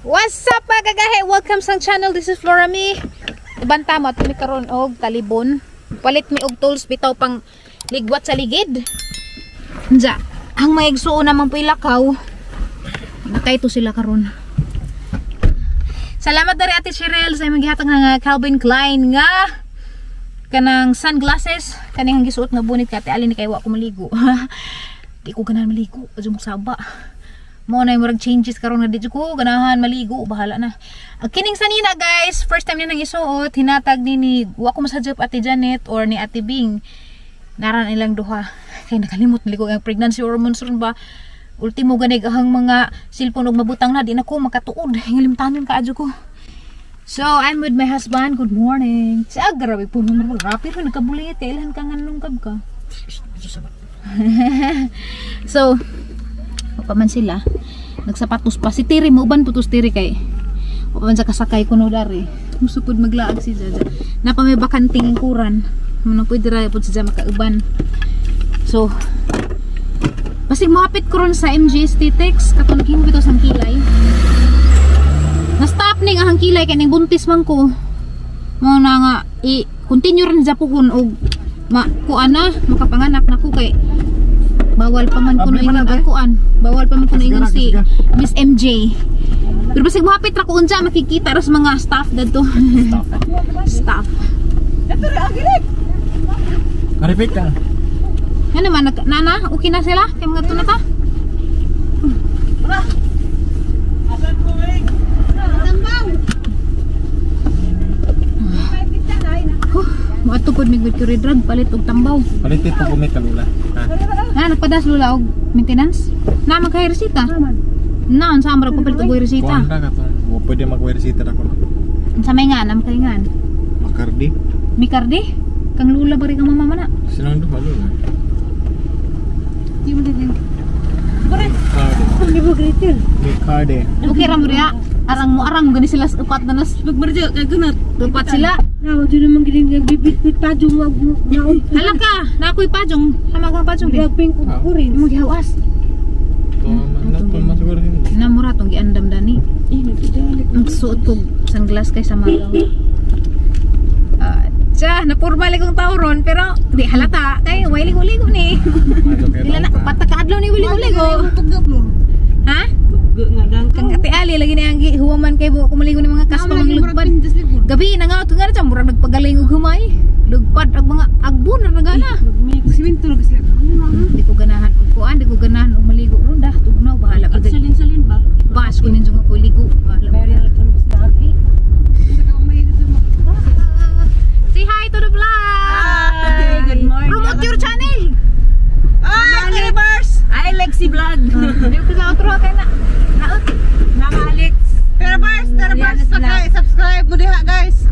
What's up mga kagahe? Welcome sa channel. This is Florami. Ibanta mo at mi karon og talibon. Palit mi og tools bitaw pang ligwat sa ligid. Nja, ang may igsuon namang puy lakaw. Nakay to sila karon. Salamat dari Ate Cheryl sa maghihatag nga Calvin Klein nga kanang sunglasses kaning gisuot nga bunit ka Ate Ali ni kay wa ko maligo. Di ko ganahan maligo, adyo mo saba. Mo na yung murag changes karon nga di ko ganahan maligo, bahala na. Kining sanina guys, first time ni nang isuot, hinatag ni wa ko masajap Ate Janet or ni Ate Bing. Naran ilang duha. Kay nakalimot maligo ang pregnancy hormones ron ba. Ultimo ganig ahang mga cellphone og mabutang na di na ko makatuod. Ngalimtanon ka adyo ko. So, I'm with my husband. Good morning. Siya grabe po mo rapi ro nakabulit kay ilhan ka nganong kab ka. So, paman sila nagsapatos pa si Tiri mo uban putos Tiri kay paman sa kasakay kuno dari musupod maglaag si Jaja napa may bakanting kuran mo pwede ra pud si Jaja makauban. So basig mahapit ko ron sa MG Aesthetics katong hinbito sang kilay na stop ning ahang kilay kay ning buntis man ko mo na nga i-continue rin sa puhon og kuana makapanganak nako kay bawal pa man kuno ingon akuan. Bawal pa man kuno ingon si Miss MJ. Pero basig mohapit ra ko unsa makikita ra sa mga staff dadto. Staff. Ito ra agilik. Karipik ka. Ano man nana, okay na sila kay mga tuna ta. Asan ko ing? Tambaw. Mo ato pud mig mercury drug palit og tambaw. Palit ito kung may kalula. Nagpadas lula og maintenance. Na magkay resita. Na unsa amra ko palit og resita. Kuan ka katong mo pwede mag-resita ra ko. Unsa may nga nam kay ngan? Makardi. Mikardi? Kang lula bari kang mama mana? Sinang do malula. Di mo din. Bare. Kardi. Di mo greeter. Mikardi. Okay ra mo dia. Arang gani sila upat na nas magmerja kay gunat. Upat sila. Nawa dito naman giling bibit pajong wag naon. Hala ka, na ako'y pajong. Hamagang pajong din. Gaping ko rin. Mo gihawas. To man na to masuguro hindi. Namura tong giandam dani. Ang suot ko sunglass kay sa magaw. Siya, napurmal kong tauron pero di halata. Kay way ligo-ligo ni. Dila na patakaadlaw ni ligo-ligo. Ha? Kang Ate Ali lagi ni ang huwaman kay buko maligo ni mga customer lugpad. Gabi na nga ito nga rin murag nagpagaling og humay. Lugpad ang mga agbon na nagana. Siminto lagi sila. Di ko ganahan og kuan, di ko ganahan og maligo ron dah tugnaw bahala pa gid. Salin ba? Bas ko ninyo nga ko ligo. Bahala pa gid. Say hi to the vlog. Hi, good morning. Promote your channel. Hi, Universe. I Lexi Vlog. Di ko sa outro kay na. Naot. Mama Alex. Subscribe mo diha guys.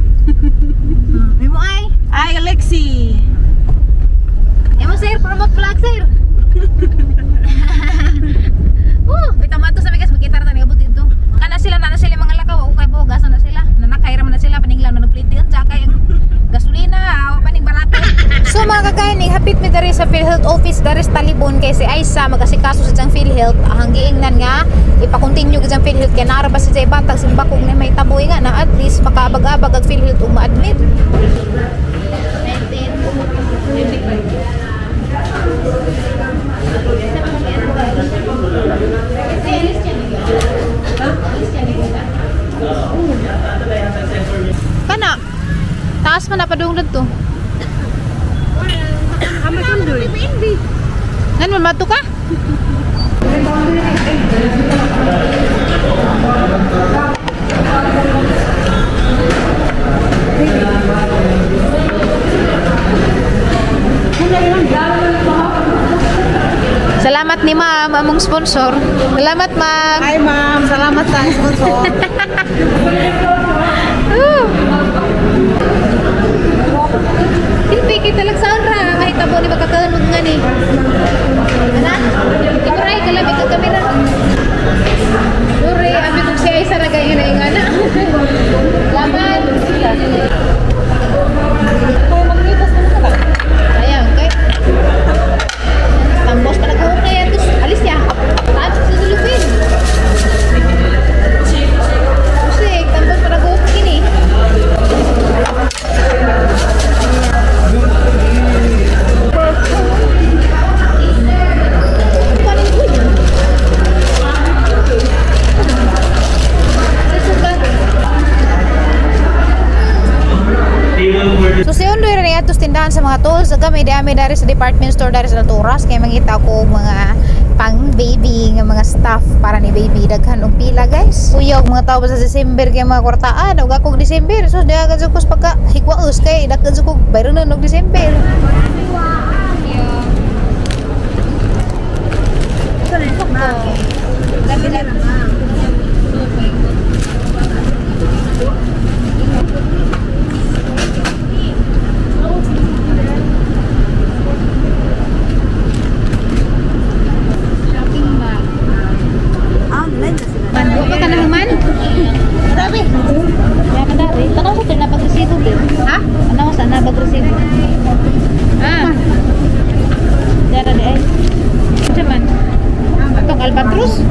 May mo ay. Hi, Alexi. Emo sir, promote vlog sir. Bitama to sa mga guys, makita ra tani abot dito. Na sila mga lakaw, okay po, gasa na sila. Nanakay ra man na sila paninglaw na nagplitigan sa kay gasolina, paning barato. So mga kakain, hapit mi diri sa PhilHealth office dari sa Talibon kay si Aisa magasikaso sa jang PhilHealth. Ang giingnan nga ipa-continue gyud jang PhilHealth kay naara ba si Jay Batag simbakog na may taboy nga na at least makaabag-abag ang PhilHealth ug ma-admit. Kana taas man napadung dito. Ame sundoy. Nan mamato ka? Salamat ni Ma'am among sponsor. Salamat Ma'am. Hi ma'am, salamat sa sponsor. Silpi kita lang sa ra kahit tabo ni magkakanog nga ni. Ana? Ikuray kalami ka kamera. Dure abi kung siya isa ra gay na ingana. Salamat. Ayan, okay. Tambos ka nag-uunay yan. Alis niya. Taas sa sulupin. panindahan sa mga tools kami dari sa department store dari sa Alturas kaya mangita ko mga pang baby nga mga stuff para ni baby daghan og pila guys. Uyog mga tao sa December kay mga kwartaan og akong December so dagan jud ko pagka hikwaos kay daghan jud ko bayron og December. Albatros?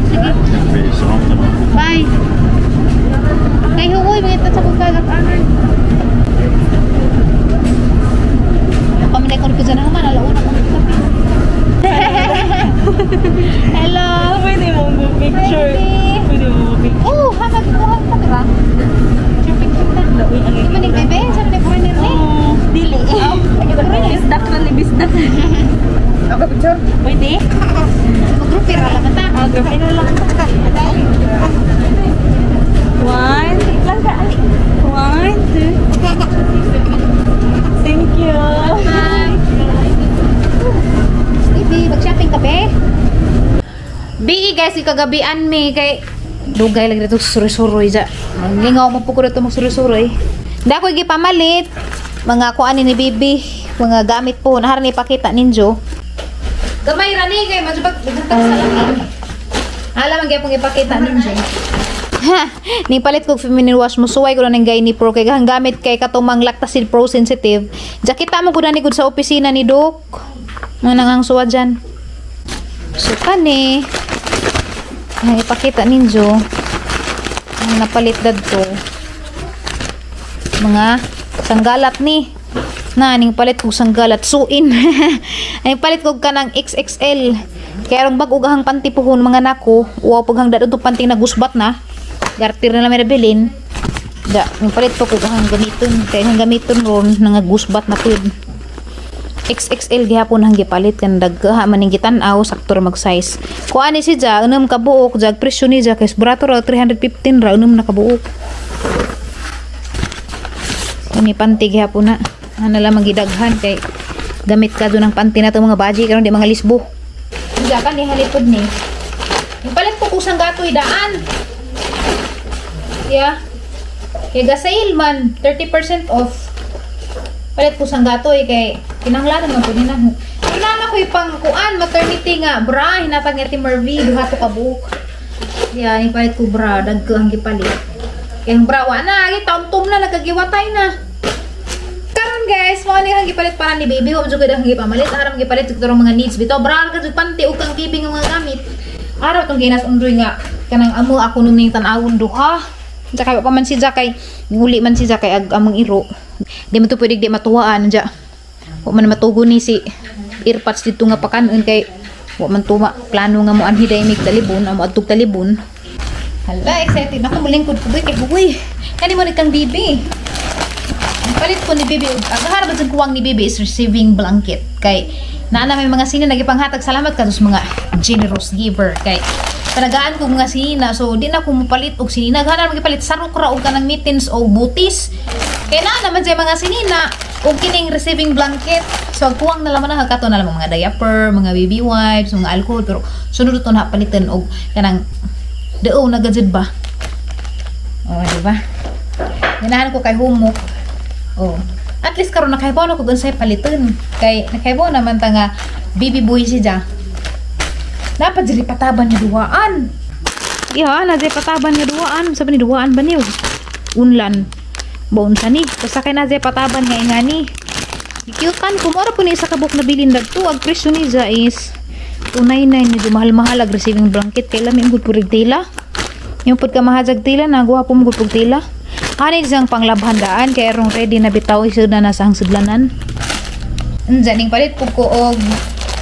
Sige. Bye. Kay huwoy, mga sa kong kagat-anan. Kami na ikon ko dyan naman, alauna kong kapi. Hello. Pwede mong picture. Pwede mong picture. Oh, hamag mo ang kamera. Picture na. Di man yung bebe, saan na yung foreigner ni? Dili. Bisdak na ni bisdak. Ako picture? Pwede? Mag-group pira lang ata. Group pira lang ata. One. Lang ka. One, two. Thank you. Hi. Baby, mag-shopping ka be? Bi guys, ikagabian mi kay dugay lagi dito suri-suroy ja. Lingaw mo po ko dito magsuri-suroy. Dako gipamalit mga kuan ni bibi, mga gamit po nahar ni pakita ninyo. Gamay ra ni kay majubag dagdag sa laki. Ala man gyapon ipakita ninyo. Ha, ni palit ko feminine wash mo suway ko na ng Gyni Pro kay gahang gamit kay katumang Lactacid Pro sensitive. Ja kita mo gud ni gud sa opisina ni Doc. Manang ang suwa dyan. So kani ang ipakita ninyo ang napalit dadto mga sanggalat ni na ning palit kog sanggalat suin. Ay palit kog kanang XXL kaya rong bag ugahang panty puhon mga nako uwa paghang dadto panty nagusbat na garter na lang bilin da ning palit ko ugahang gamiton kay hang gamiton ron nangagusbat na pud XXL gihapon hang gipalit kan dagha maning gitan-aw sakto mag size. Kuan ni si ja unom ka buok jag presyo ni ja kay brato ra 315 ra unom na ka buok. Ini panty gihapon na. Ana lang magidaghan kay gamit ka do ng panty na to mga baji karon di mga lisbo. Ja kan ni halipod ni. Ipalit ko kusang gatoy daan. Yeah. Kay ga sale man 30% off. Palit ko sang gatoy kay kinahanglan man pud nina. Kinahanglan ko ipang kuan maternity nga bra hinatag ni Mervi duha to ka buok. Yeah, ni palit ko bra dagko ang gipalit. Kay ang bra wa na gi taom-tom na nagagiwatay na. Karon guys, mo ni hang gipalit para ni baby wa jud ang gipamalit aram gipalit ug mga needs bitaw bra ka jud panty ug kang baby nga mga gamit. Araw tong ginas undoy nga kanang amo ako nung ning tan-awon duha. Saka pa man si Jakay, nguli man si Jakay among iro. Di man to pwede di matuwaan dya. Wa man matugo ni si earpods dito nga pakanon kay wa man tuma plano nga mo anhi day mig talibon amo adtog talibon. Hala, excited ako mulingkod ko kay bugoy. Kani mo ni kang bibi. Ang palit ko ni bibi agaharap sa kuwang ni bibi is receiving blanket kay naana may mga sini nagipanghatag salamat kadtos mga generous giver kay talagaan ko mga sinina so di na ko mapalit og sinina gana magipalit sarok ra og kanang mittens o butis kay na naman sa mga sinina og kining receiving blanket so kuwang na laman na kato na lang mga diaper mga baby wipes mga alcohol pero sunod to na palitan og kanang deo na gajud ba oh di ba ganahan ko kay humok oh at least karon nakaibaw na ko unsay paliton kay nakaibaw naman ta nga baby boy siya. Dapat jadi pataban niya duwaan. Iya, na jadi pataban niya duwaan. Sabi ni duwaan ba niyo? Unlan. Baon sa ni. Kasakay na jadi pataban nga ingani. Ikyutan ko mora po ni isa kabuk na bilin dagto. Ang presyo ni ja is 299 medyo mahal-mahal ag receiving blanket. Kaya lamin gud purig tela. Yung pud ka mahajag tela na guwa po mo gud tela. Kanin siyang panglabhandaan kaya rong ready na bitaw iso na nasa ang sudlanan. Janing palit po ko og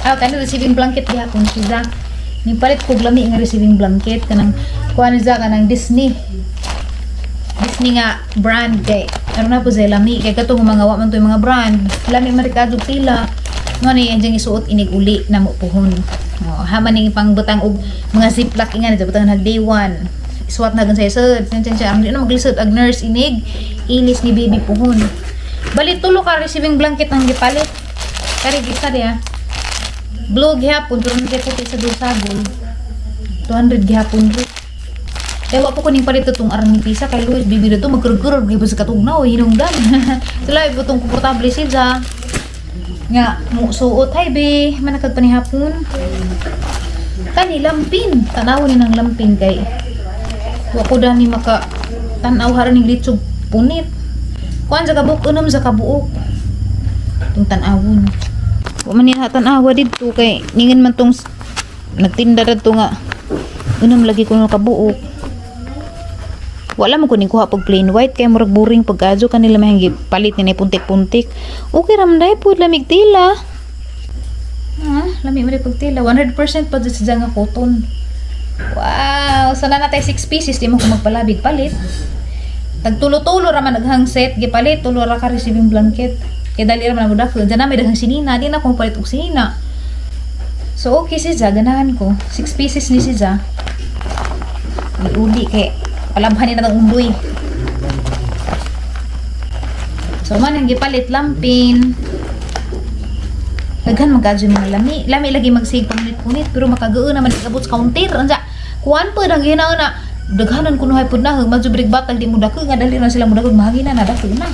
kanang receiving blanket gihapon siya. Ni palit ko lami nga receiving blanket kanang kuan siya kanang Disney nga brand kay ano na po sa lami kay katong mga wa man to yung mga brand lami marikado tila no ni anjing isuot inig uli na mo puhon haman ning pang butang og mga ziplock ingan ito butang nag day 1 isuot na gan sa isod siya ang di na maglisod ag nurse inig ilis ni baby puhon bali tulo ka receiving blanket ang gipalit kari gisa dia blue gihapon pero nagay puti sa dulsagol 200 gihapon rin kaya wap ko ning palit itong arang ni pisa kay Luis bibi na ito magkurur-kurur gaya sa katugnaw hinungdan sila ibutong komportable siya nga suot hay be manakag panihapon kani lampin tanaw ni ng lampin kay wako dani maka tanaw haran ning litsog punit kuan sa kabuk unom sa kabuok itong tanawon wa man niya tanawa dito kay ningin man tong nagtinda dito nga unom lagi ko ng kabuok wala mo kuning kuha pag plain white kay murag boring pagkadyo kanila mahinggi palit ni puntik-puntik okay ramday po lamig tila lamig mo pag tila 100% pa dyan sa nga cotton wow sana natay 6 pieces di mo kung magpalabig palit tagtulo-tulo raman naghang set gipalit tulo ra ka receiving blanket kay dali raman mo dako dyan na may daghang sinina di na kung palit og sinina so okay siya ganahan ko 6 pieces ni siya iuli kay palabhan na itong undoy. So, man ang gipalit lampin. Daghan magkadyo mga lami. Lami lagi magsig punit-punit. Pero makagao naman ikabot sa counter. Anja, kuwan po nang ginaw na daghanan kuno hay pud na. Madsubrig batag di mo dako. Nga dali na sila mo dako. Mahagina na dako na.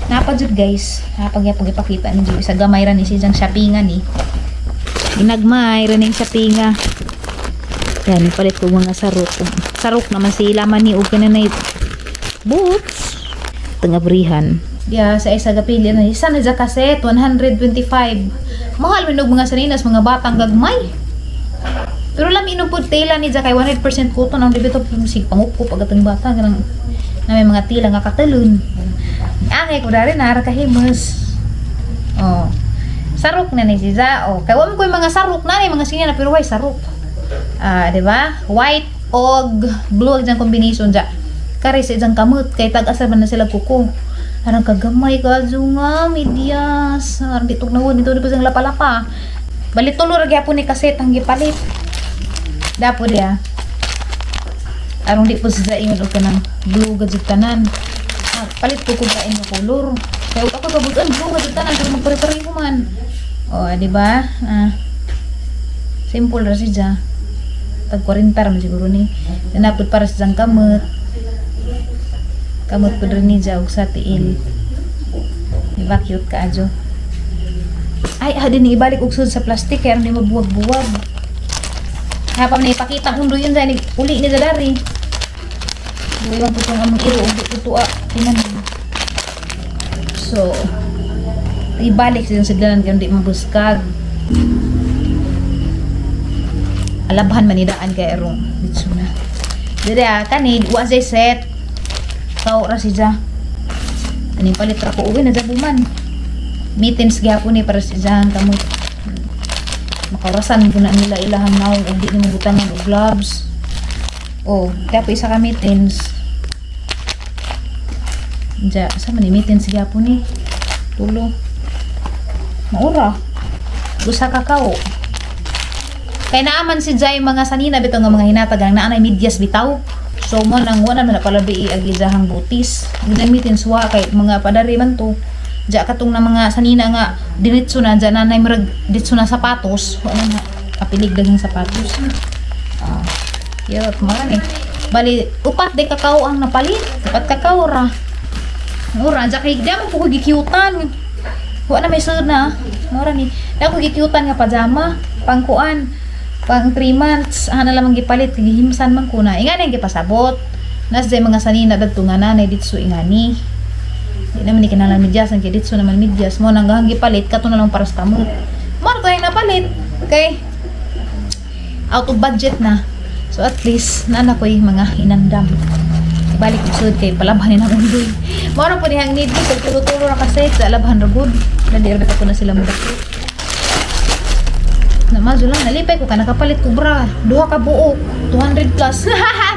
Napadjud guys. Napag ipakita ni Julie. Sa gamay ran ni siyang shoppingan ni. Ginagmay ran yung shoppinga. Yan, ipalit ko mga sarok. Sarok naman sila man ni og kananay boots. Tangabrihan. Yeah, sa isa gapili na isa na kaset 125. Mahal man og mga saninas mga batang gagmay. Pero lam inom pud tela ni kay 100% cotton ang dibito sig pangupo pag atong bata ganang na may mga tila nga katalon. Angay ko dari na ra kahimus. Oh. Sarok na ni siya. Oh, kay wa mo koy mga sarok na ni mga sinya na pero why sarok. Di ba? White og blue ang combination dya. Kari sa isang kamot kay tag-asa man na sila kuko. Arang kagamay ka nga medias. Arang ditog na won dito di pa sang lapa-lapa. Bali tulo ra gyapon ni kaset ang gipalit. Dapo dia. Arang di po sa ingon og kanang blue gadjud tanan. Palit ko kung kain nga color. Kaya ako kabutan blue gadjud tanan pero magpare-pareho man. Oh, di ba? Simple ra siya. Tag 40 raman siguro ni. Nanapod para sa kamot. Kamot po rin niya og sa tiil. Diba cute ka adyo. Ay, din ibalik og sud sa plastic kaya hindi mabuwag-buwag. Hapam na ipakita kung doon yun dahil uli ni Zadari. Iwan po itong among iro og tutua. Tinan. So, ibalik siya sa dalan kaya hindi mabuskag. Alabhan manidaan kay erong dito na. Dere kanid wa say set. Tao ra siya. Ani palit ra ko uwi na jabuman. Mittens gyapon ni para siya kamot. Makarasan ko na nila ilahang naong ug di ni butangan og gloves. Oh, kaya isa ka mittens. Ja, sa man ni mittens gyapon ni. Tulo. Maura. Usa ka kao. Kay naaman si Jai mga sanina bitaw nga mga hinatagang naanay medyas bitaw. So mo nang wala man palabi ag izahang butis. Ginamitin suwa kay mga padari man to. Ja katong na mga sanina nga diretso na ja nanay murag ditso na sapatos. Wala na kapilig daghang sapatos. Yot man eh. Bali upat de kakao ang napalit. Upat kakao ra. Ora ja kay damo ko gikyutan. Wala na may sud na. Ora ni. Dako gikyutan nga pajama pangkuan. Pang 3 months, ana lamang gipalit, gihimsan man ko na. Ingani gipasabot. Nas day mga sanina dadto nga nanay ditso ingani. Di naman ni kinalang medyas, ang ditso naman medyas mo nang gipalit kato na lang para sa kamot. Maro to yung napalit. Okay? Out of budget na. So at least nana ko yung mga inandam. Ibalik usod kay palabhanin ang undoy. Maro po nihang need ko tulo-tulo ra kasi sa labhan ra gud. Dali ra ko na sila mo dako. Namazo lang nalipay ko ka nakapalit ko bra 2 ka buok 200 plus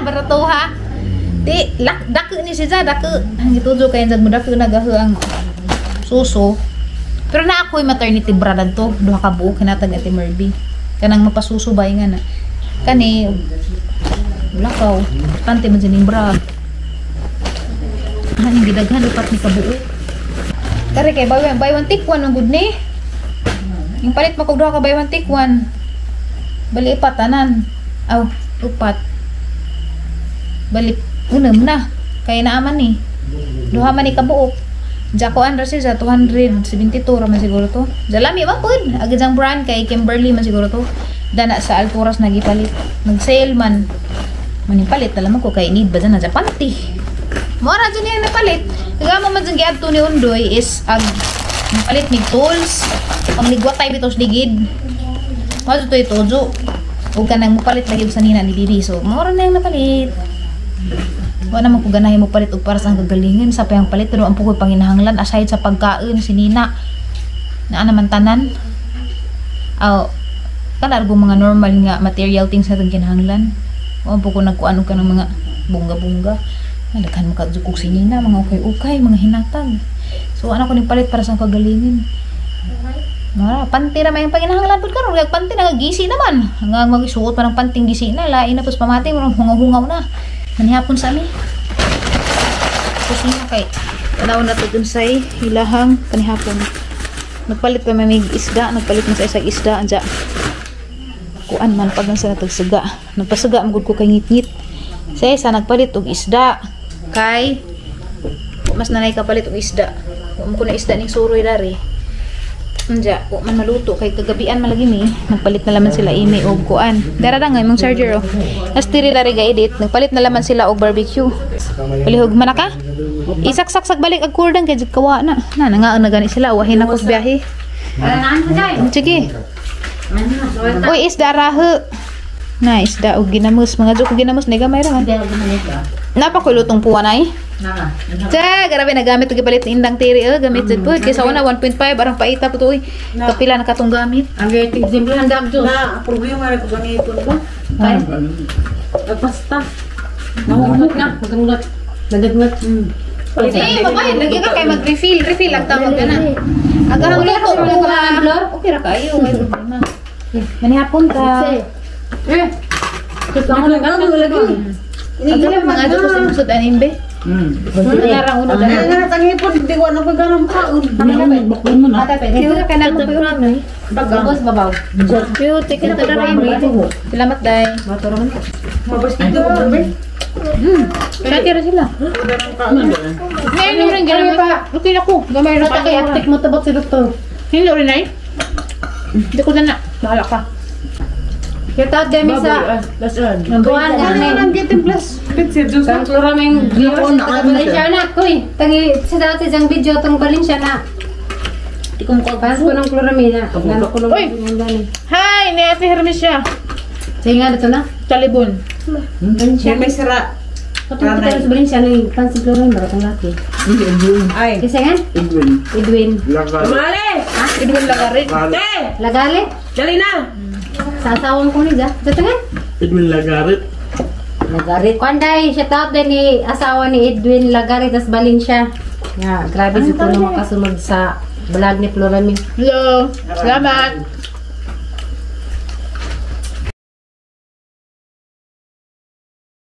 barato ha Di, dake ni siya, dake. Gitudo kayo dyan mo, dake nagahe ang suso. Pero na ako'y maternity bra to. Duha ka buo, kinatag ati Merby. Kanang mapasusubay nga na. Kani, lakaw. Pante man sining bra. Haning gidaghan, upat ni kabuo. Kari kay buy one take one ang good ni. Yung palit makugduha ka buy one take one. Bali ipatanan. Aw, upat. Bali unam na. Kaya naaman ni. Duha man ni kabuok. Jakoan ra siya 272 ra man siguro to. Jalami man pud. Agad ang brand kay Kimberly man siguro to. Dana sa Alturas nagipalit. Nag-sale man. Manipalit na lamang ko kay need ba dyan na sa panty. Mora dyan yung napalit. Kaya mo man dyan giadto ni Undoy is napalit ni tools. Ang ligwatay bitos ligid. Mado to itojo. Huwag ka nang mapalit lagi sa nina ni Didi. So, mora na yung napalit. Wala naman ko ganahin mo palit o para sa gagalingin. Sa payang palit. Pero ang pukoy panginahanglan. Aside sa pagkain, si Nina. Na naman tanan. Kalargo mga normal nga material things na itong kinahanglan. O po ko nagkuano ka ng mga bunga-bunga. Nalaghan mo ka-dukog si Nina. Mga ukay-ukay, mga hinatag. So, ano ko ni palit para sa kagalingin. Panty na may panginahanglan po karon. Kaya panty na gisi naman. Hanggang magisuot pa ng panting gisi na. Lain na po sa pamating. Hungaw-hungaw na. Manihapon sa amin. Tapos nga kay tanaw na ito dun sa hilahang panihapon. Nagpalit pa may isda. Nagpalit mo sa isang isda. Anja. Kuan man pag nasa natagsaga. Nagpasaga magud ko kay ngit-ngit. Sa isa nagpalit og isda. Kay mas nanay kapalit og isda. Kung ko na isda ning suroy dari. Anja, kung man maluto kay kagabian malagi ni, nagpalit na laman sila imi og kuan. Dara da nga imong charger oh. Astiri dari ga edit, nagpalit na laman sila og barbecue. Palihog man ka? Isaksak balik ag kurdang kay kawa na. Nangaon na gani sila wahin ako sa biyahe. Sige. Uy, isda rahe. Na isda og ginamos, mga jok ginamos na gamay ra man. Napa ko lutong puwan ay? Cha, grabe nagamit og gipalit ni indang tiri gamit jud po kaysa una 1.5 arang paita po to uy. Kapila na katong gamit. Ang gating simple handang Diyos. Na, problema rin ko ganito ba? Kaya? Nagpasta. Nahungot na. Nagangat. Nadagnat. Eh, babay, lagi ka kay mag-refill. Refill ang tawag ka na. Agahang luto mo ka. Okay ra kayo, may problema. Manihapon ka. Eh. Ano lagi? Ito lang mga ito sa musod animbe. Narang uno dahil. Ano tangi po, hindi ko ano pagganang kaon. Ito ka na po yun. Bagos babaw. Pero tikin na rin mo. Salamat day. Mabas dito ko ba? Kaya sila. Ngayon rin ganun pa. Okay na ko. Gamay na kaya aptik mo tabot si doktor. Hindi rin ay. Hindi ko na. Bahala ka. Kita demi sa kuan Ang getting plus. Pizza juice. Kang klorameng Valencia na koy. Tangi sa dati jang video tong Valencia na. Tikom ko. Pas ko ng kloramina. Nalo ko ng dani. Hi, ni Ate Hermesia. Singa dito na. Talibon. Siya may sira. Katong kita sa Valencia ni pansi kloramin bara tong laki. Ay. Kasi nga Edwin. Mali! Idun lagarit. Te! Lagale. Dali na! Sa asawang ko ni da. Dito nga. Edwin Lagarit. Lagarit. Kwanday, shout out din ni asawa ni Edwin Lagarit as Valencia. Ya, grabe sa tulong makasunod sa vlog ni Floramin. Hello. Salamat.